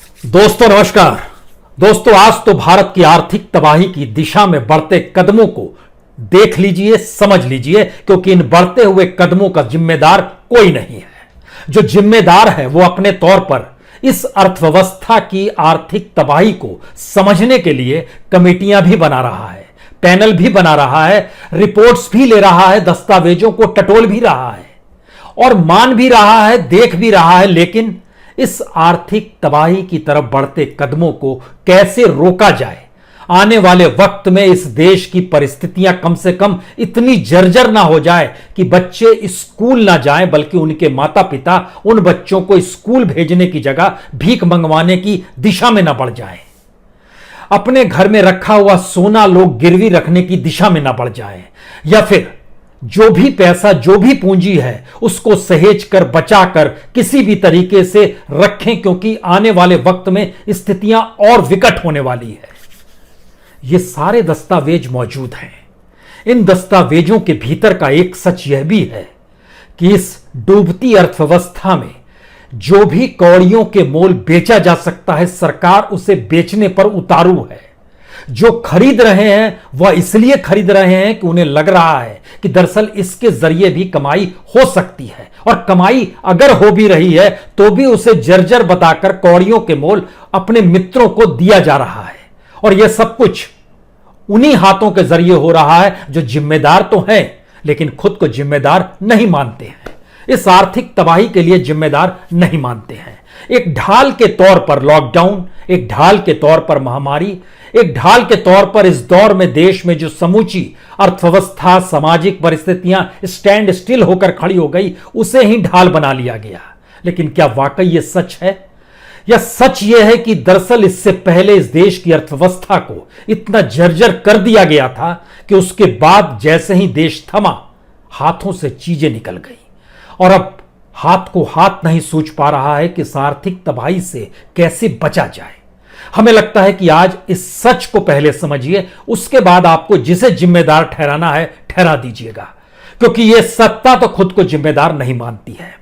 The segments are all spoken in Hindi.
दोस्तों नमस्कार। दोस्तों आज तो भारत की आर्थिक तबाही की दिशा में बढ़ते कदमों को देख लीजिए, समझ लीजिए, क्योंकि इन बढ़ते हुए कदमों का जिम्मेदार कोई नहीं है। जो जिम्मेदार है वो अपने तौर पर इस अर्थव्यवस्था की आर्थिक तबाही को समझने के लिए कमेटियां भी बना रहा है, पैनल भी बना रहा है, रिपोर्ट्स भी ले रहा है, दस्तावेजों को टटोल भी रहा है और मान भी रहा है, देख भी रहा है। लेकिन इस आर्थिक तबाही की तरफ बढ़ते कदमों को कैसे रोका जाए? आने वाले वक्त में इस देश की परिस्थितियां कम से कम इतनी जर्जर ना हो जाए कि बच्चे स्कूल ना जाएं, बल्कि उनके माता पिता उन बच्चों को स्कूल भेजने की जगह भीख मंगवाने की दिशा में ना बढ़ जाएं। अपने घर में रखा हुआ सोना लोग गिरवी रखने की दिशा में ना बढ़ जाएं, या फिर जो भी पैसा, जो भी पूंजी है उसको सहेज कर, बचा कर किसी भी तरीके से रखें, क्योंकि आने वाले वक्त में स्थितियां और विकट होने वाली है। ये सारे दस्तावेज मौजूद हैं। इन दस्तावेजों के भीतर का एक सच यह भी है कि इस डूबती अर्थव्यवस्था में जो भी कौड़ियों के मोल बेचा जा सकता है, सरकार उसे बेचने पर उतारू है। जो खरीद रहे हैं वह इसलिए खरीद रहे हैं कि उन्हें लग रहा है कि दरअसल इसके जरिए भी कमाई हो सकती है, और कमाई अगर हो भी रही है तो भी उसे जर्जर बताकर कौड़ियों के मोल अपने मित्रों को दिया जा रहा है। और यह सब कुछ उन्हीं हाथों के जरिए हो रहा है जो जिम्मेदार तो हैं लेकिन खुद को जिम्मेदार नहीं मानते हैं, इस आर्थिक तबाही के लिए जिम्मेदार नहीं मानते हैं। एक ढाल के तौर पर लॉकडाउन, एक ढाल के तौर पर महामारी, एक ढाल के तौर पर इस दौर में देश में जो समूची अर्थव्यवस्था, सामाजिक परिस्थितियां स्टैंड स्टिल होकर खड़ी हो गई, उसे ही ढाल बना लिया गया। लेकिन क्या वाकई यह सच है? या सच यह है कि दरअसल इससे पहले इस देश की अर्थव्यवस्था को इतना जर्जर कर दिया गया था कि उसके बाद जैसे ही देश थमा, हाथों से चीजें निकल गई और अब हाथ को हाथ नहीं सूझ पा रहा है कि इस आर्थिक तबाही से कैसे बचा जाए। हमें लगता है कि आज इस सच को पहले समझिए, उसके बाद आपको जिसे जिम्मेदार ठहराना है ठहरा दीजिएगा, क्योंकि यह सत्ता तो खुद को जिम्मेदार नहीं मानती है।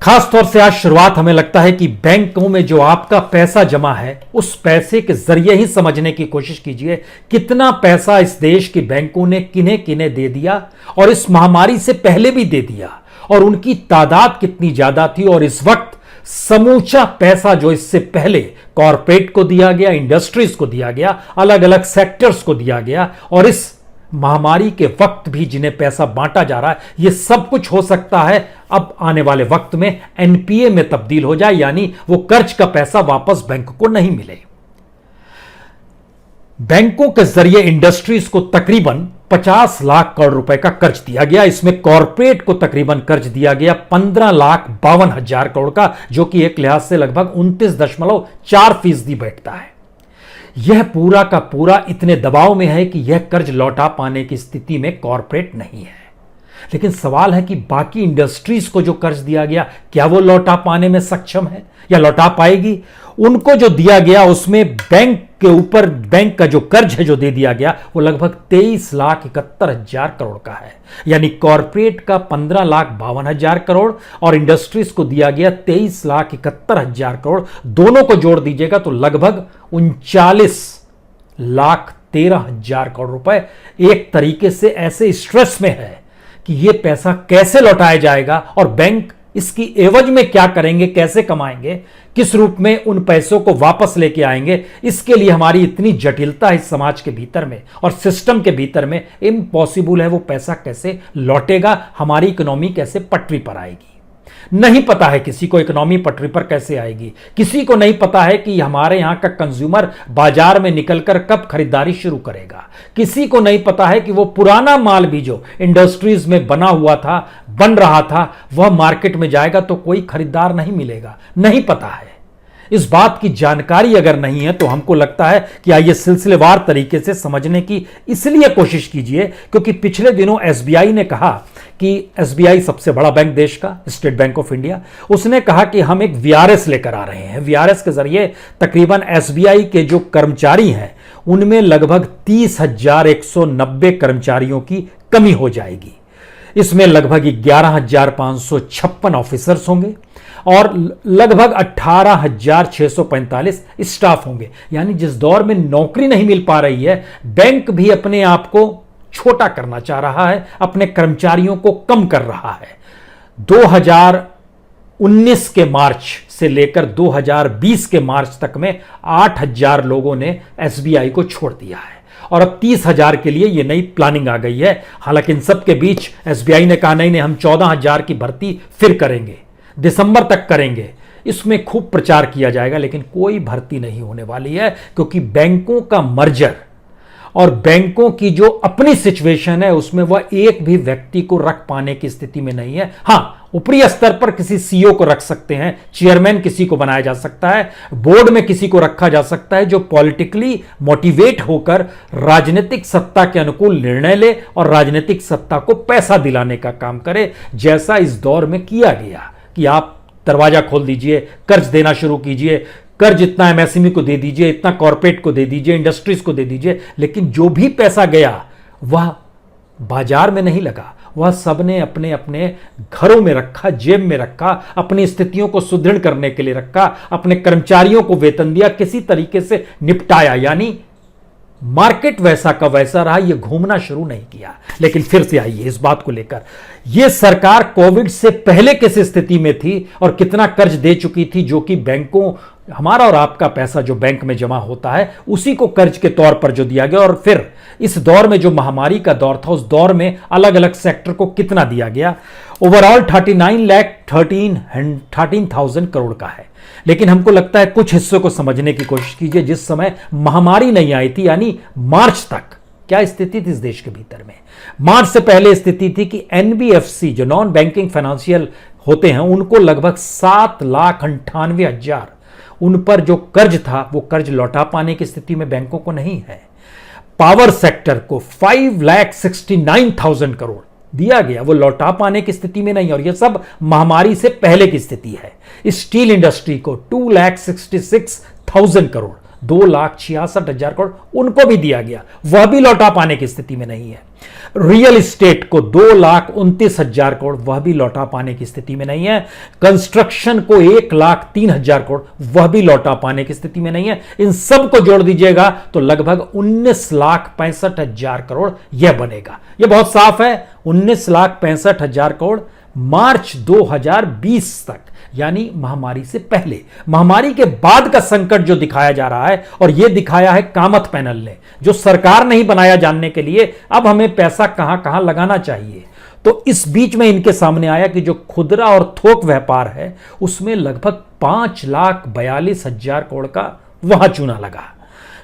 खासतौर से आज शुरुआत हमें लगता है कि बैंकों में जो आपका पैसा जमा है, उस पैसे के जरिए ही समझने की कोशिश कीजिए कितना पैसा इस देश के बैंकों ने किन्हें किन्हें दे दिया, और इस महामारी से पहले भी दे दिया, और उनकी तादाद कितनी ज्यादा थी। और इस वक्त समूचा पैसा जो इससे पहले कॉरपोरेट को दिया गया, इंडस्ट्रीज को दिया गया, अलग अलग सेक्टर्स को दिया गया, और इस महामारी के वक्त भी जिन्हें पैसा बांटा जा रहा है, यह सब कुछ हो सकता है अब आने वाले वक्त में एनपीए में तब्दील हो जाए, यानी वो कर्ज का पैसा वापस बैंक को नहीं मिले। बैंकों के जरिए इंडस्ट्रीज को तकरीबन 50 लाख करोड़ रुपए का कर्ज दिया गया। इसमें कॉरपोरेट को तकरीबन कर्ज दिया गया 15,52,000 करोड़ का, जो कि एक लिहाज से लगभग 29.4% बैठता है। यह पूरा का पूरा इतने दबाव में है कि यह कर्ज लौटा पाने की स्थिति में कॉरपोरेट नहीं है। लेकिन सवाल है कि बाकी इंडस्ट्रीज को जो कर्ज दिया गया, क्या वो लौटा पाने में सक्षम है या लौटा पाएगी? उनको जो दिया गया उसमें बैंक के ऊपर बैंक का जो कर्ज है जो दे दिया गया, वो लगभग 23,71,000 करोड़ का है। यानी कॉरपोरेट का 15,52,000 करोड़ और इंडस्ट्रीज को दिया गया 23,71,000 करोड़, दोनों को जोड़ दीजिएगा तो लगभग 39,13,000 करोड़ रुपए एक तरीके से ऐसे स्ट्रेस में है कि यह पैसा कैसे लौटाया जाएगा, और बैंक इसकी एवज में क्या करेंगे, कैसे कमाएंगे, किस रूप में उन पैसों को वापस लेके आएंगे। इसके लिए हमारी इतनी जटिलता है समाज के भीतर में और सिस्टम के भीतर में, इम्पॉसिबल है। वो पैसा कैसे लौटेगा, हमारी इकोनॉमी कैसे पटरी पर आएगी, नहीं पता है किसी को। इकोनॉमी पटरी पर कैसे आएगी, किसी को नहीं पता है कि हमारे यहां का कंज्यूमर बाजार में निकलकर कब खरीदारी शुरू करेगा। किसी को नहीं पता है कि वो पुराना माल भी जो इंडस्ट्रीज में बना हुआ था, बन रहा था, वह मार्केट में जाएगा तो कोई खरीदार नहीं मिलेगा, नहीं पता है। इस बात की जानकारी अगर नहीं है तो हमको लगता है कि आइए सिलसिलेवार तरीके से समझने की इसलिए कोशिश कीजिए क्योंकि पिछले दिनों एसबीआई ने कहा कि एसबीआई सबसे बड़ा बैंक देश का, स्टेट बैंक ऑफ इंडिया, उसने कहा कि हम एक वीआरएस लेकर आ रहे हैं। वीआरएस के जरिए तकरीबन एसबीआई के जो कर्मचारी हैं उनमें लगभग 30,190 कर्मचारियों की कमी हो जाएगी। इसमें लगभग 11,556 ऑफिसर्स होंगे, और लगभग 18,645 स्टाफ होंगे। यानी जिस दौर में नौकरी नहीं मिल पा रही है, बैंक भी अपने आप को छोटा करना चाह रहा है, अपने कर्मचारियों को कम कर रहा है। 2019 के मार्च से लेकर 2020 के मार्च तक में 8,000 लोगों ने एसबीआई को छोड़ दिया है और अब 30,000 के लिए यह नई प्लानिंग आ गई है। हालांकि इन सब के बीच एसबीआई ने कहा नहीं हम 14,000 की भर्ती फिर करेंगे, दिसंबर तक करेंगे। इसमें खूब प्रचार किया जाएगा, लेकिन कोई भर्ती नहीं होने वाली है, क्योंकि बैंकों का मर्जर और बैंकों की जो अपनी सिचुएशन है उसमें वह एक भी व्यक्ति को रख पाने की स्थिति में नहीं है। हां, ऊपरी स्तर पर किसी सीईओ को रख सकते हैं, चेयरमैन किसी को बनाया जा सकता है, बोर्ड में किसी को रखा जा सकता है जो पॉलिटिकली मोटिवेट होकर राजनीतिक सत्ता के अनुकूल निर्णय ले और राजनीतिक सत्ता को पैसा दिलाने का काम करे, जैसा इस दौर में किया गया कि आप दरवाजा खोल दीजिए, कर्ज देना शुरू कीजिए, कर्ज इतना एमएसएमई को दे दीजिए, इतना कॉर्पोरेट को दे दीजिए, इंडस्ट्रीज को दे दीजिए, लेकिन जो भी पैसा गया वह बाजार में नहीं लगा, वह सबने अपने अपने घरों में रखा, जेब में रखा, अपनी स्थितियों को सुदृढ़ करने के लिए रखा, अपने कर्मचारियों को वेतन दिया, किसी तरीके से निपटाया। यानी मार्केट वैसा का वैसा रहा, यह घूमना शुरू नहीं किया। लेकिन फिर से आइए इस बात को लेकर, यह सरकार कोविड से पहले किस स्थिति में थी और कितना कर्ज दे चुकी थी, जो कि बैंकों, हमारा और आपका पैसा जो बैंक में जमा होता है उसी को कर्ज के तौर पर जो दिया गया, और फिर इस दौर में जो महामारी का दौर था उस दौर में अलग अलग सेक्टर को कितना दिया गया। ओवरऑल 39,13,000 करोड़ का है। लेकिन हमको लगता है कुछ हिस्सों को समझने की कोशिश कीजिए। जिस समय महामारी नहीं आई थी, यानी मार्च तक, क्या स्थिति थी इस देश के भीतर में? मार्च से पहले स्थिति थी कि एनबीएफसी जो नॉन बैंकिंग फाइनेंशियल होते हैं उनको लगभग 7,98,000 उन पर जो कर्ज था वो कर्ज लौटा पाने की स्थिति में बैंकों को नहीं है। पावर सेक्टर को 5,69,000 करोड़ दिया गया, वो लौटा पाने की स्थिति में नहीं, और यह सब महामारी से पहले की स्थिति है। स्टील इंडस्ट्री को 2,66,000 करोड़, 2,66,000 करोड़ उनको भी दिया गया, वह भी लौटा पाने की स्थिति में नहीं है। रियल एस्टेट को 2,29,000 करोड़, वह भी लौटा पाने की स्थिति में नहीं है। कंस्ट्रक्शन को 1,03,000 करोड़, वह भी लौटा पाने की स्थिति में नहीं है। इन सब को जोड़ दीजिएगा तो लगभग 19,65,000 करोड़ यह बनेगा। यह बहुत साफ है, 19,65,000 करोड़ मार्च 2020 तक, यानी महामारी से पहले। महामारी के बाद का संकट जो दिखाया जा रहा है, और यह दिखाया है कामत पैनल ने, जो सरकार नहीं बनाया जानने के लिए अब हमें पैसा कहां कहां लगाना चाहिए। तो इस बीच में इनके सामने आया कि जो खुदरा और थोक व्यापार है उसमें लगभग 5,42,000 करोड़ का वहां चूना लगा।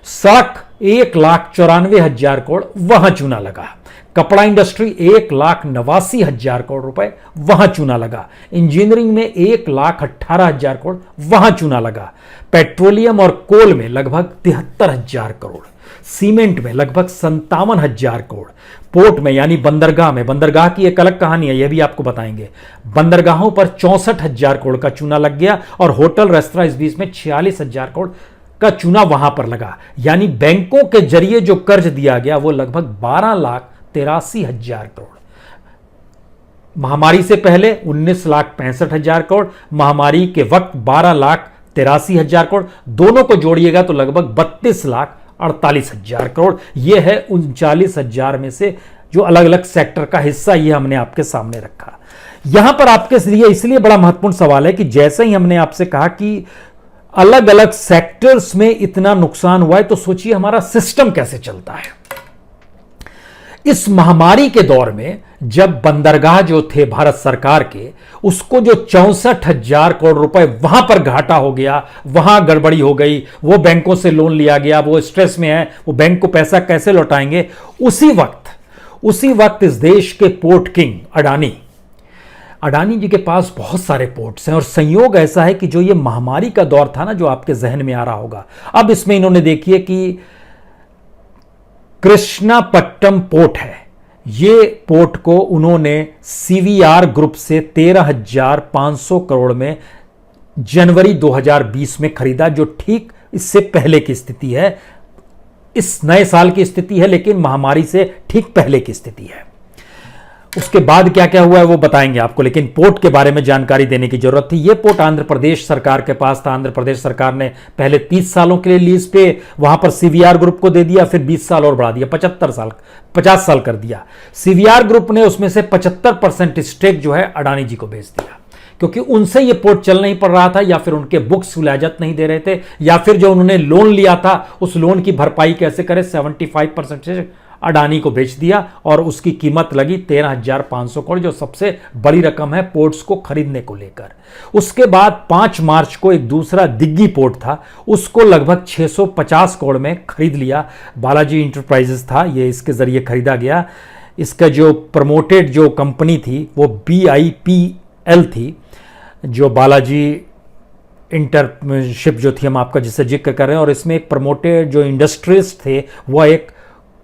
सड़क 1,94,000 करोड़ वहां चूना लगा। कपड़ा इंडस्ट्री 1,89,000 करोड़ रुपए वहां चूना लगा। इंजीनियरिंग में 1,18,000 करोड़ वहां चूना लगा। पेट्रोलियम और कोल में लगभग 73,000 करोड़, सीमेंट में लगभग 57,000 करोड़, पोर्ट में यानी बंदरगाह में, बंदरगाह की एक अलग कहानी है, यह भी आपको बताएंगे, बंदरगाहों पर 64,000 करोड़ का चूना लग गया, और होटल रेस्तरां इस बीच में 46,000 करोड़ का चूना वहां पर लगा। यानी बैंकों के जरिए जो कर्ज दिया गया वो लगभग 12,83,000 करोड़। महामारी से पहले 19,65,000 करोड़, महामारी के वक्त 12,83,000 करोड़, दोनों को जोड़िएगा तो लगभग 32,48,000 करोड़। यह है 39,000 में से जो अलग अलग सेक्टर का हिस्सा, यह हमने आपके सामने रखा। यहां पर आपके लिए इसलिए बड़ा महत्वपूर्ण सवाल है कि जैसे ही हमने आपसे कहा कि अलग अलग सेक्टर्स में इतना नुकसान हुआ है, तो सोचिए हमारा सिस्टम कैसे चलता है। इस महामारी के दौर में जब बंदरगाह जो थे भारत सरकार के, उसको जो 64,000 करोड़ रुपए वहां पर घाटा हो गया, वहां गड़बड़ी हो गई, वो बैंकों से लोन लिया गया, वो स्ट्रेस में है, वो बैंक को पैसा कैसे लौटाएंगे। उसी वक्त इस देश के पोर्ट किंग अडानी जी के पास बहुत सारे पोर्ट्स हैं, और संयोग ऐसा है कि जो ये महामारी का दौर था ना, जो आपके जहन में आ रहा होगा, अब इसमें इन्होंने देखिए कि कृष्णापट्टनम पोर्ट है, ये पोर्ट को उन्होंने सीवीआर ग्रुप से 13,500 करोड़ में जनवरी 2020 में खरीदा, जो ठीक इससे पहले की स्थिति है, इस नए साल की स्थिति है, लेकिन महामारी से ठीक पहले की स्थिति है। उसके बाद क्या क्या हुआ है वो बताएंगे आपको, लेकिन पोर्ट के बारे में जानकारी देने की जरूरत थी। ये पोर्ट आंध्र प्रदेश सरकार के पास था। आंध्र प्रदेश सरकार ने पहले 30 सालों के लिए लीज पे वहां पर सीवीआर ग्रुप को दे दिया, फिर 20 साल और बढ़ा दिया, 50 साल कर दिया। सीवीआर ग्रुप ने उसमें से 75% स्टेक जो है अडानी जी को बेच दिया, क्योंकि उनसे ये पोर्ट चल नहीं पड़ रहा था, या फिर उनके बुक्स इजाजत नहीं दे रहे थे, या फिर जो उन्होंने लोन लिया था उस लोन की भरपाई कैसे करें। 75% से अडानी को बेच दिया और उसकी कीमत लगी 13,500 करोड़, जो सबसे बड़ी रकम है पोर्ट्स को खरीदने को लेकर। उसके बाद 5 मार्च को एक दूसरा दिग्गी पोर्ट था, उसको लगभग 650 करोड़ में खरीद लिया। बालाजी इंटरप्राइजेस था ये, इसके जरिए खरीदा गया। इसका जो प्रमोटेड जो कंपनी थी वो BIPL थी, जो बालाजी इंटरशिप जो थी हम आपका जिससे जिक्र कर रहे हैं। और इसमें एक प्रमोटेड जो इंडस्ट्रीज थे वह एक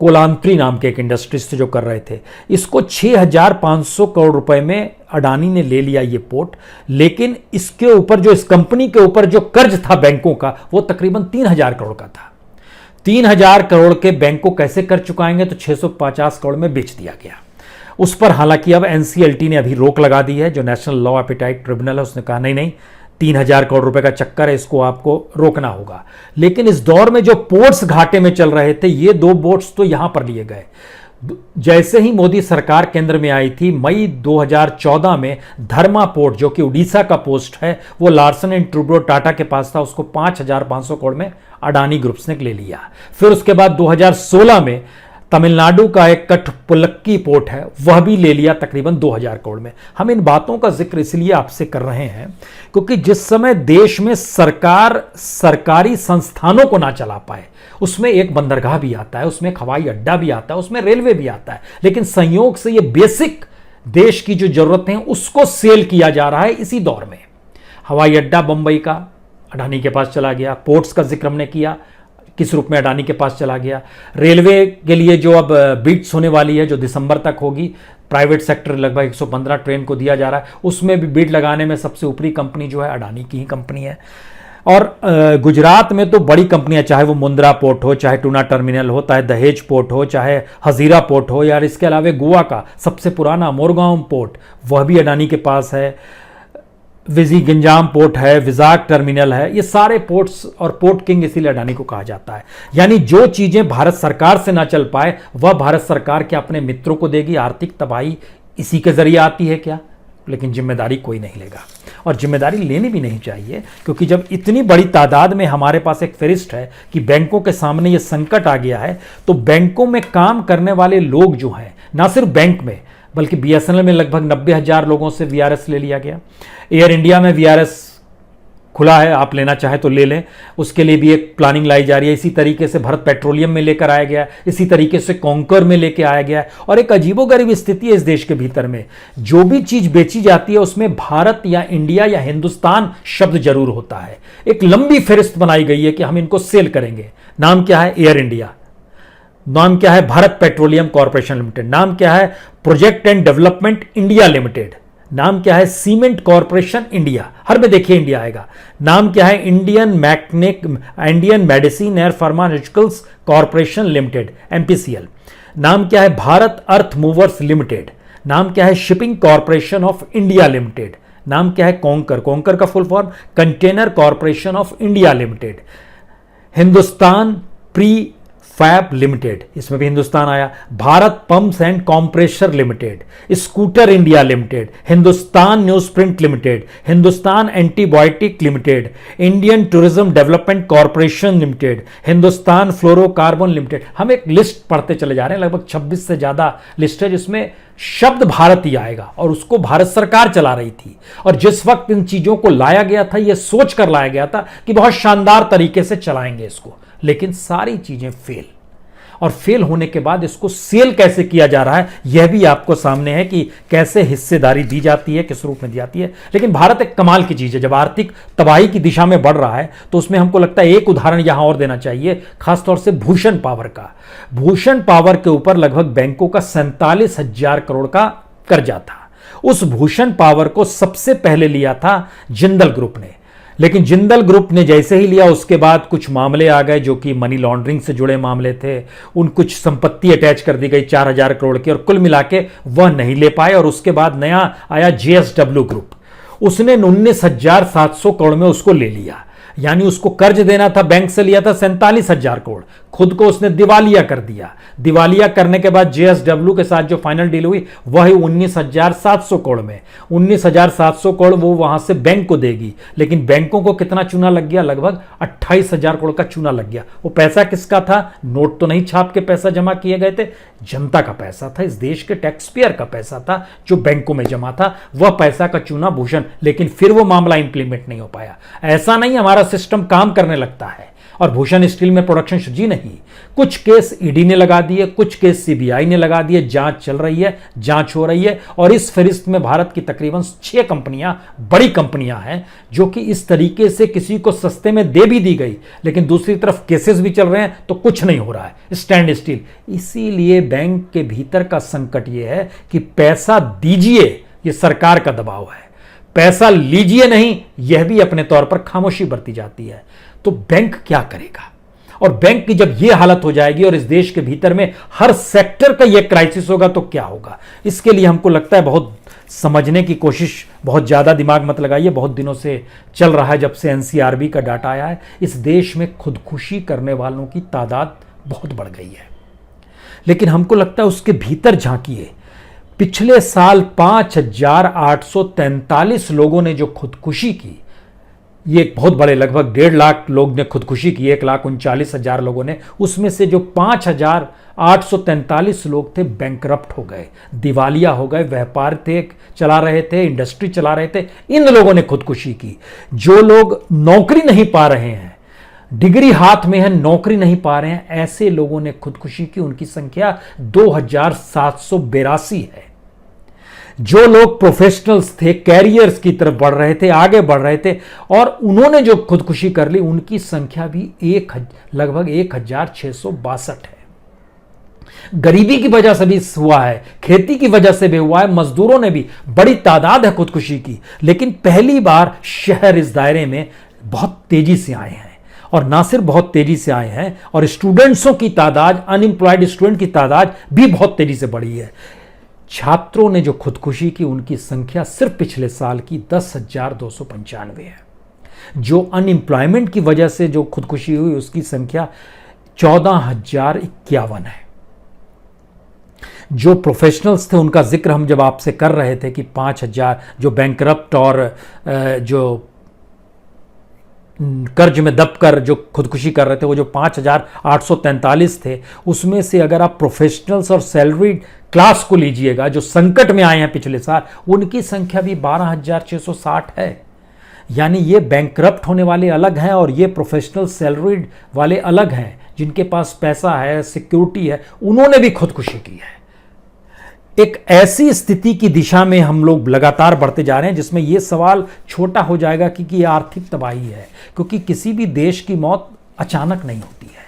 कोलांत्री नाम के एक इंडस्ट्रीज थे जो कर रहे थे। इसको 6,500 करोड़ रुपए में अडानी ने ले लिया ये पोर्ट, लेकिन इसके ऊपर जो इस कंपनी के ऊपर जो कर्ज था बैंकों का वो तकरीबन 3,000 करोड़ का था। 3,000 करोड़ के बैंक को कैसे कर चुकाएंगे, तो 650 करोड़ में बेच दिया गया। उस पर हालांकि अब NCLT ने अभी रोक लगा दी है, जो नेशनल लॉ एपिटाइट ट्रिब्यूनल है, उसने कहा नहीं 3,000 करोड़ रुपए का चक्कर है, इसको आपको रोकना होगा। लेकिन इस दौर में जो पोर्ट्स घाटे में चल रहे थे, ये 2 पोर्ट्स तो यहां पर लिए गए। जैसे ही मोदी सरकार केंद्र में आई थी, मई 2014 में धर्मा पोर्ट जो कि उड़ीसा का पोस्ट है, वो लार्सन एंड टूब्रो टाटा के पास था, उसको 5,500 करोड़ में अडानी ग्रुप्स ने ले लिया। फिर उसके बाद 2016 में तमिलनाडु का एक कठपुलक्की पोर्ट है, वह भी ले लिया तकरीबन 2,000 करोड़ में। हम इन बातों का जिक्र इसलिए आपसे कर रहे हैं क्योंकि जिस समय देश में सरकार सरकारी संस्थानों को ना चला पाए, उसमें एक बंदरगाह भी आता है, उसमें एक हवाई अड्डा भी आता है, उसमें रेलवे भी आता है, लेकिन संयोग से ये बेसिक देश की जो जरूरतें हैं उसको सेल किया जा रहा है इसी दौर में। हवाई अड्डा बंबई का अडानी के पास चला गया, पोर्ट्स का जिक्र हमने किया, किस रूप में अडानी के पास चला गया। रेलवे के लिए जो अब बिड्स होने वाली है, जो दिसंबर तक होगी, प्राइवेट सेक्टर लगभग 115 ट्रेन को दिया जा रहा है, उसमें भी बिड लगाने में सबसे ऊपरी कंपनी जो है अडानी की ही कंपनी है। और गुजरात में तो बड़ी कंपनियां, चाहे वो मुंद्रा पोर्ट हो, चाहे टूना टर्मिनल हो, चाहे दहेज पोर्ट हो, चाहे हजीरा पोर्ट हो, यार इसके अलावा गोवा का सबसे पुराना मोरगांव पोर्ट वह भी अडानी के पास है। विजिगंजाम पोर्ट है, विजाग टर्मिनल है, ये सारे पोर्ट्स, और पोर्ट किंग इसीलिए अडानी को कहा जाता है। यानी जो चीजें भारत सरकार से ना चल पाए वह भारत सरकार के अपने मित्रों को देगी। आर्थिक तबाही इसी के जरिए आती है क्या, लेकिन जिम्मेदारी कोई नहीं लेगा, और जिम्मेदारी लेनी भी नहीं चाहिए, क्योंकि जब इतनी बड़ी तादाद में हमारे पास एक फहरिस्त है कि बैंकों के सामने ये संकट आ गया है, तो बैंकों में काम करने वाले लोग जो हैं, ना सिर्फ बैंक में बल्कि BSNL में लगभग 90,000 लोगों से VRS ले लिया गया। एयर इंडिया में VRS खुला है, आप लेना चाहे तो ले लें, उसके लिए भी एक प्लानिंग लाई जा रही है। इसी तरीके से भारत पेट्रोलियम में लेकर आया गया, इसी तरीके से कॉन्कर में लेकर आया गया। और एक अजीबोगरीब स्थिति है इस देश के भीतर में, जो भी चीज बेची जाती है उसमें भारत या इंडिया या हिंदुस्तान शब्द जरूर होता है। एक लंबी फहरिस्त बनाई गई है कि हम इनको सेल करेंगे। नाम क्या है? Air India. नाम क्या है? Bharat petroleum corporation limited. नाम क्या है? Project and development India limited. नाम क्या है? सीमेंट कॉर्पोरेशन इंडिया, हर में देखिए इंडिया आएगा। नाम क्या है? Indian medicine and pharmaceuticals corporation limited, MPCL। नाम क्या है? Bharat earth movers limited. नाम क्या है? Shipping corporation of India limited. नाम क्या है? कॉन्कर का full form container corporation of India limited. Hindustan prefab limited, इसमें भी हिंदुस्तान आया। Bharat pumps and compressor limited, scooter India limited, Hindustan newsprint limited, Hindustan antibiotic limited, Indian tourism development corporation limited, Hindustan fluorocarbon limited. हम एक लिस्ट पढ़ते चले जा रहे हैं, लगभग 26 से ज्यादा लिस्ट है, जिसमें शब्द भारत ही आएगा, और उसको भारत सरकार चला रही थी। और जिस वक्त इन चीजों को लाया गया था, यह सोच कर लाया गया था कि बहुत शानदार तरीके से चलाएंगे इसको, लेकिन सारी चीजें फेल। और फेल होने के बाद इसको सेल कैसे किया जा रहा है, यह भी आपको सामने है कि कैसे हिस्सेदारी दी जाती है, किस रूप में दी जाती है। लेकिन भारत एक कमाल की चीज है, जब आर्थिक तबाही की दिशा में बढ़ रहा है तो उसमें हमको लगता है एक उदाहरण यहां और देना चाहिए, खासतौर से भूषण पावर का। भूषण पावर के ऊपर लगभग बैंकों का 47,000 करोड़ का कर्जा था। उस भूषण पावर को सबसे पहले लिया था जिंदल ग्रुप ने। लेकिन जिंदल ग्रुप ने जैसे ही लिया उसके बाद कुछ मामले आ गए जो कि मनी लॉन्ड्रिंग से जुड़े मामले थे। उन कुछ संपत्ति अटैच कर दी गई 4,000 करोड़ की, और कुल मिला के वह नहीं ले पाए। और उसके बाद नया आया JSW ग्रुप, उसने 19,700 करोड़ में उसको ले लिया। यानी उसको कर्ज देना था, बैंक से लिया था 47,000 करोड़, खुद को उसने दिवालिया कर दिया। दिवालिया करने के बाद JSW के साथ जो फाइनल डील हुई वह 19,700 करोड़ में। 19,700 करोड़ वो वहां से बैंक को देगी, लेकिन बैंकों को कितना चूना लग गया? लगभग 28,000 करोड़ का चूना लग गया। वो पैसा किसका था? नोट तो नहीं छाप के पैसा जमा किए गए थे, जनता का पैसा था, इस देश के टैक्स पेयर का पैसा था जो बैंकों में जमा था। वह पैसा का चूना भूषण, लेकिन फिर वो मामला इंप्लीमेंट नहीं हो पाया। ऐसा नहीं हमारा सिस्टम काम करने लगता है और भूषण स्टील में प्रोडक्शन जी नहीं। कुछ केस ईडी ने लगा दिए, कुछ केस सीबीआई ने लगा दिए, जांच चल रही है, जांच हो रही है। और इस फहरिस्त में भारत की तकरीबन 6 कंपनियां, बड़ी कंपनियां हैं जो कि इस तरीके से किसी को सस्ते में दे भी दी गई, लेकिन दूसरी तरफ केसेस भी चल रहे हैं तो कुछ नहीं हो रहा है, स्टैंड स्टिल। इसीलिए बैंक के भीतर का संकट यह है कि पैसा दीजिए, यह सरकार का दबाव है, पैसा लीजिए नहीं, यह भी अपने तौर पर खामोशी बरती जाती है। तो बैंक क्या करेगा? और बैंक की जब यह हालत हो जाएगी और इस देश के भीतर में हर सेक्टर का यह क्राइसिस होगा तो क्या होगा? इसके लिए हमको लगता है बहुत समझने की कोशिश, बहुत ज्यादा दिमाग मत लगाइए। बहुत दिनों से चल रहा है, जब से NCRB का डाटा आया है, इस देश में खुदकुशी करने वालों की तादाद बहुत बढ़ गई है। लेकिन हमको लगता है उसके भीतर झांकिए, पिछले साल 5,843 लोगों ने जो खुदकुशी की, ये बहुत बड़े, लगभग 1.5 लाख लोग ने खुदकुशी की, 1,39,000 लोगों ने, उसमें से जो 5,843 लोग थे बैंकरप्ट हो गए, दिवालिया हो गए, व्यापार थे, चला रहे थे, इंडस्ट्री चला रहे थे, इन लोगों ने खुदकुशी की। जो लोग नौकरी नहीं पा रहे हैं, डिग्री हाथ में है, नौकरी नहीं पा रहे हैं, ऐसे लोगों ने खुदकुशी की, उनकी संख्या 2,782 है। जो लोग प्रोफेशनल्स थे, कैरियर्स की तरफ बढ़ रहे थे, आगे बढ़ रहे थे, और उन्होंने जो खुदकुशी कर ली, उनकी संख्या भी लगभग 1,662 है। गरीबी की वजह से भी हुआ है, खेती की वजह से भी हुआ है, मजदूरों ने भी बड़ी तादाद है खुदकुशी की। लेकिन पहली बार शहर इस दायरे में बहुत तेजी से आए हैं, और ना सिर्फ बहुत तेजी से आए हैं, और स्टूडेंट्सों की तादाद, अनएम्प्लॉयड स्टूडेंट की तादाद भी बहुत तेजी से बढ़ी है। छात्रों ने जो खुदकुशी की, उनकी संख्या सिर्फ पिछले साल की 10,295 है। जो अनएम्प्लॉयमेंट की वजह से जो खुदकुशी हुई, उसकी संख्या 14,051 है। जो प्रोफेशनल्स थे, उनका जिक्र हम जब आपसे कर रहे थे कि 5,000 जो बैंकरप्ट और जो कर्ज में दबकर जो खुदकुशी कर रहे थे, वो जो 5,843 थे, उसमें से अगर आप प्रोफेशनल्स और सैलरीड क्लास को लीजिएगा, जो संकट में आए हैं पिछले साल, उनकी संख्या भी 12,660 है। यानी ये बैंकरप्ट होने वाले अलग हैं और ये प्रोफेशनल सैलरीड वाले अलग हैं। जिनके पास पैसा है, सिक्योरिटी है, उन्होंने भी खुदकुशी की है। एक ऐसी स्थिति की दिशा में हम लोग लगातार बढ़ते जा रहे हैं जिसमें यह सवाल छोटा हो जाएगा कि ये आर्थिक तबाही है, क्योंकि किसी भी देश की मौत अचानक नहीं होती है,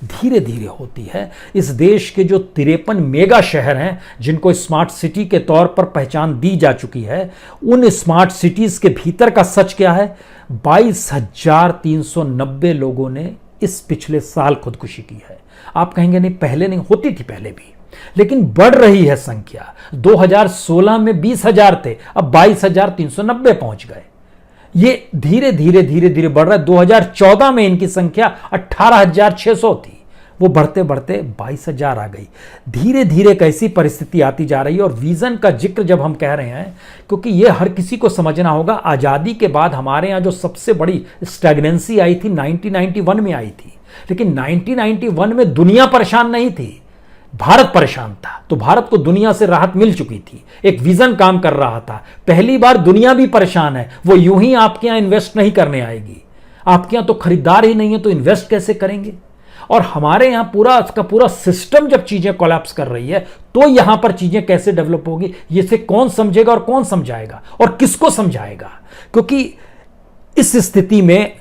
धीरे धीरे होती है। इस देश के जो 53 मेगा शहर हैं, जिनको स्मार्ट सिटी के तौर पर पहचान दी जा चुकी है, उन स्मार्ट सिटीज के भीतर का सच क्या है? 22,390 लोगों ने इस पिछले साल खुदकुशी की है। आप कहेंगे नहीं, पहले नहीं होती थी, पहले भी, लेकिन बढ़ रही है संख्या। 2016 में 20,000 थे, अब 22,390 पहुंच गए। ये धीरे धीरे धीरे धीरे बढ़ रहा है। 2014 में इनकी संख्या 18,600 थी, वो बढ़ते बढ़ते 22,000 आ गई। धीरे धीरे कैसी परिस्थिति आती जा रही है। और विजन का जिक्र जब हम कह रहे हैं, क्योंकि ये हर किसी को समझना होगा, आज़ादी के बाद हमारे यहाँ जो सबसे बड़ी स्टैग्नेंसी आई थी 1991 में आई थी, लेकिन 1991 में दुनिया परेशान नहीं थी, भारत परेशान था। तो भारत को दुनिया से राहत मिल चुकी थी, एक विजन काम कर रहा था। पहली बार दुनिया भी परेशान है, वो यूं ही आपके यहां इन्वेस्ट नहीं करने आएगी। आपके यहां तो खरीदार ही नहीं है, तो इन्वेस्ट कैसे करेंगे? और हमारे यहां पूरा इसका पूरा सिस्टम जब चीजें कोलैप्स कर रही है, तो यहां पर चीजें कैसे डेवलप होगी, ये से कौन समझेगा और कौन समझाएगा और किसको समझाएगा? क्योंकि इस स्थिति में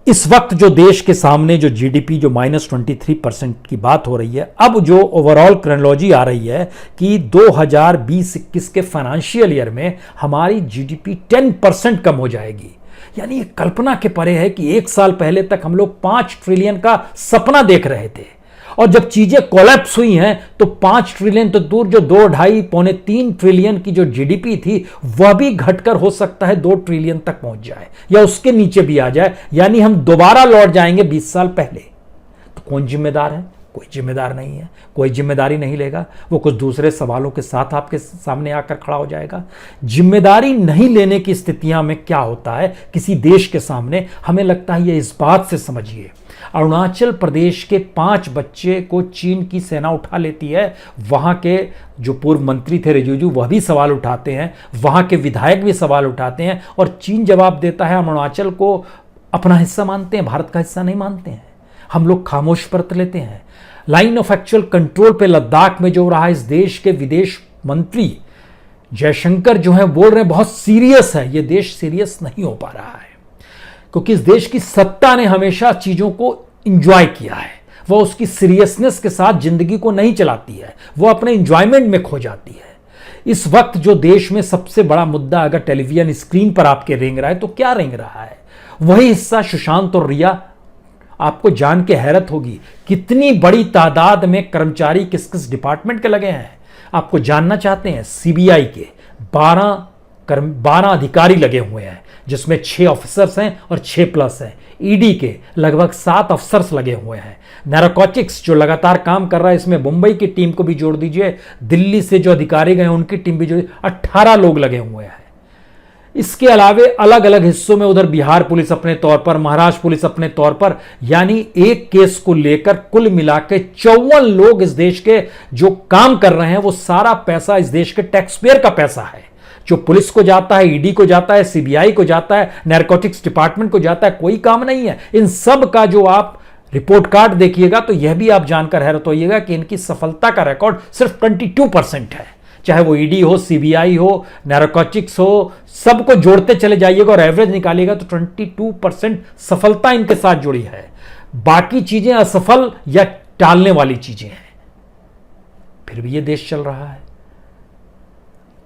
इस वक्त जो देश के सामने जो जीडीपी जो -23% की बात हो रही है, अब जो ओवरऑल क्रोनोलॉजी आ रही है कि 2020-21 के फाइनेंशियल ईयर में हमारी जीडीपी 10% कम हो जाएगी। यानी ये कल्पना के परे है कि एक साल पहले तक हम लोग 5 ट्रिलियन का सपना देख रहे थे, और जब चीजें कोलैप्स हुई हैं तो 5 ट्रिलियन तो दूर, जो 2, ढाई, पौने 3 ट्रिलियन की जो जीडीपी थी वह भी घटकर हो सकता है 2 ट्रिलियन तक पहुंच जाए या उसके नीचे भी आ जाए। यानी हम दोबारा लौट जाएंगे 20 साल पहले। तो कौन जिम्मेदार है? कोई जिम्मेदार नहीं है, कोई जिम्मेदारी नहीं लेगा। वो कुछ दूसरे सवालों के साथ आपके सामने आकर खड़ा हो जाएगा। जिम्मेदारी नहीं लेने की स्थितियां में क्या होता है किसी देश के सामने, हमें लगता है ये इस बात से समझिए, अरुणाचल प्रदेश के 5 बच्चे को चीन की सेना उठा लेती है। वहां के जो पूर्व मंत्री थे रिजिजू, वह भी सवाल उठाते हैं, वहां के विधायक भी सवाल उठाते हैं, और चीन जवाब देता है हम अरुणाचल को अपना हिस्सा मानते हैं, भारत का हिस्सा नहीं मानते हैं। हम लोग खामोश व्रत लेते हैं। लाइन ऑफ एक्चुअल कंट्रोल पे लद्दाख में जो हो रहा है, इस देश के विदेश मंत्री जयशंकर जो है बोल रहे हैं बहुत सीरियस है। ये देश सीरियस नहीं हो पा रहा है क्योंकि इस देश की सत्ता ने हमेशा चीजों को इंजॉय किया है। वह उसकी सीरियसनेस के साथ जिंदगी को नहीं चलाती है, वह अपने इंजॉयमेंट में खो जाती है। इस वक्त जो देश में सबसे बड़ा मुद्दा अगर टेलीविजन स्क्रीन पर आपके रेंग रहा है तो क्या रेंग रहा है? वही हिस्सा सुशांत और रिया। आपको जान के हैरत होगी कितनी बड़ी तादाद में कर्मचारी किस किस डिपार्टमेंट के लगे हैं। आपको जानना चाहते हैं? सीबीआई के 12 अधिकारी लगे हुए हैं, जिसमें 6 ऑफिसर्स हैं और 6 प्लस हैं। ईडी के लगभग 7 अफसर्स लगे हुए हैं। नैरोकॉटिक्स जो लगातार काम कर रहा है, इसमें मुंबई की टीम को भी जोड़ दीजिए, दिल्ली से जो अधिकारी गए उनकी टीम भी जोड़, 18 लोग लगे हुए हैं। इसके अलावे अलग अलग हिस्सों में उधर बिहार पुलिस अपने तौर पर, महाराष्ट्र पुलिस अपने तौर पर, यानी एक केस को लेकर कुल मिला के 54 लोग इस देश के जो काम कर रहे हैं, वो सारा पैसा इस देश के टैक्स पेयर का पैसा है, जो पुलिस को जाता है, ईडी को जाता है, सीबीआई को जाता है, नैरकोटिक्स डिपार्टमेंट को जाता है। कोई काम नहीं है इन सब का। जो आप रिपोर्ट कार्ड देखिएगा तो यह भी आप जानकर हैरत होइएगा कि इनकी सफलता का रिकॉर्ड सिर्फ 22% है। चाहे वो ईडी हो, सीबीआई हो, नैरोकॉटिक्स हो, सबको जोड़ते चले जाइएगा और एवरेज निकालिएगा तो 22% सफलता इनके साथ जुड़ी है। बाकी चीजें असफल या टालने वाली चीजें हैं। फिर भी ये देश चल रहा है।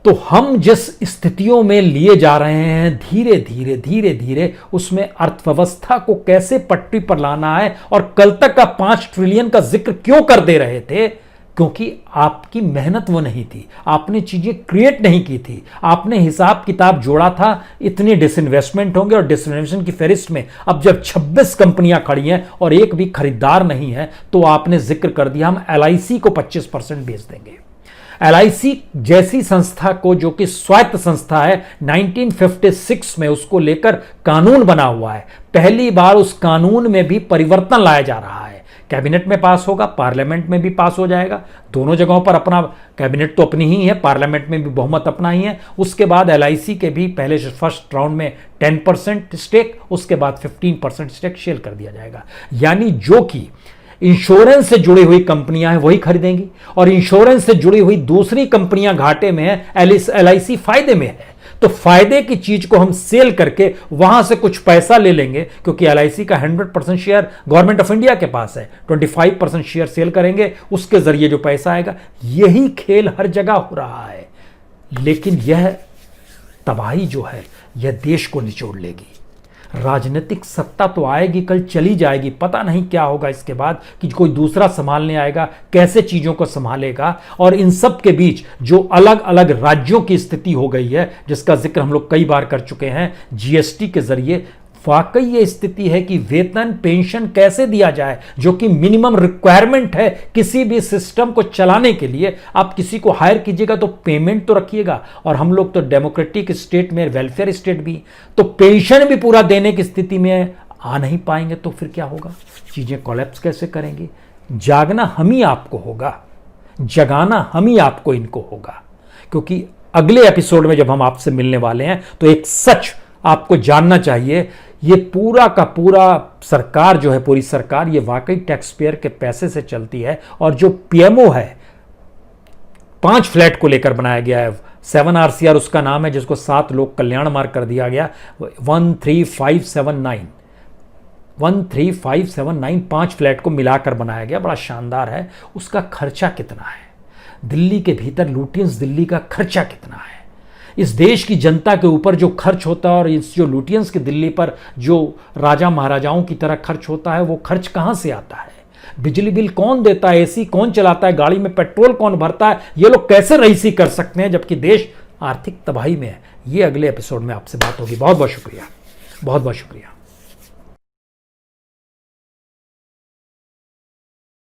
तो हम जिस स्थितियों में लिए जा रहे हैं, धीरे धीरे धीरे धीरे उसमें अर्थव्यवस्था को कैसे पटरी पर लाना है, और कल तक का 5 ट्रिलियन का जिक्र क्यों कर दे रहे थे? क्योंकि आपकी मेहनत वो नहीं थी, आपने चीजें क्रिएट नहीं की थी, आपने हिसाब किताब जोड़ा था इतने डिसइन्वेस्टमेंट होंगे, और डिसइन्वेस्टमेंट की फहरिस्त में अब जब 26 कंपनियां खड़ी हैं और एक भी खरीदार नहीं है, तो आपने जिक्र कर दिया हम एलआईसी को 25% बेच देंगे। एलआईसी जैसी संस्था को, जो कि स्वायत्त संस्था है, 1956 में उसको लेकर कानून बना हुआ है। पहली बार उस कानून में भी परिवर्तन लाया जा रहा है। कैबिनेट में पास होगा, पार्लियामेंट में भी पास हो जाएगा, दोनों जगहों पर अपना, कैबिनेट तो अपनी ही है, पार्लियामेंट में भी बहुमत अपना ही है। उसके बाद एलआईसी के भी पहले फर्स्ट राउंड में 10% स्टेक, उसके बाद 15% स्टेक शेयर कर दिया जाएगा। यानी जो कि इंश्योरेंस से जुड़ी हुई कंपनियां हैं वही खरीदेंगी, और इंश्योरेंस से जुड़ी हुई दूसरी कंपनियां घाटे में है, एलआईसी फायदे में है। तो फायदे की चीज को हम सेल करके वहां से कुछ पैसा ले लेंगे, क्योंकि एलआईसी का 100% शेयर गवर्नमेंट ऑफ इंडिया के पास है। 25% शेयर सेल करेंगे, उसके जरिए जो पैसा आएगा। यही खेल हर जगह हो रहा है, लेकिन यह तबाही जो है यह देश को निचोड़ लेगी। राजनीतिक सत्ता तो आएगी, कल चली जाएगी, पता नहीं क्या होगा इसके बाद, कि कोई दूसरा संभालने आएगा, कैसे चीजों को संभालेगा। और इन सब के बीच जो अलग अलग राज्यों की स्थिति हो गई है, जिसका जिक्र हम लोग कई बार कर चुके हैं, जीएसटी के जरिए वाकई ये स्थिति है कि वेतन पेंशन कैसे दिया जाए, जो कि मिनिमम रिक्वायरमेंट है किसी भी सिस्टम को चलाने के लिए। आप किसी को हायर कीजिएगा तो पेमेंट तो रखिएगा, और हम लोग तो डेमोक्रेटिक स्टेट में, वेलफेयर स्टेट भी, तो पेंशन भी पूरा देने की स्थिति में आ नहीं पाएंगे तो फिर क्या होगा? चीजें कोलैप्स कैसे करेंगी? जागना हम ही आपको होगा, जगाना हम ही आपको इनको होगा। क्योंकि अगले एपिसोड में जब हम आपसे मिलने वाले हैं तो एक सच आपको जानना चाहिए, ये पूरा का पूरा सरकार जो है, पूरी सरकार ये वाकई टैक्स पेयर के पैसे से चलती है। और जो पीएमओ है 5 फ्लैट को लेकर बनाया गया है, 7 RCR उसका नाम है, जिसको 7 लोक कल्याण मार्ग कर दिया गया, 13579। 13579 5 फ्लैट को मिलाकर बनाया गया, बड़ा शानदार है। उसका खर्चा कितना है? दिल्ली के भीतर लुटियंस दिल्ली का खर्चा कितना है? इस देश की जनता के ऊपर जो खर्च होता है और इस जो लुटियंस के दिल्ली पर जो राजा महाराजाओं की तरह खर्च होता है, वो खर्च कहां से आता है? बिजली बिल कौन देता है? एसी कौन चलाता है? गाड़ी में पेट्रोल कौन भरता है? ये लोग कैसे रईसी कर सकते हैं जबकि देश आर्थिक तबाही में है? ये अगले एपिसोड में आपसे बात होगी। बहुत बहुत शुक्रिया, बहुत बहुत शुक्रिया।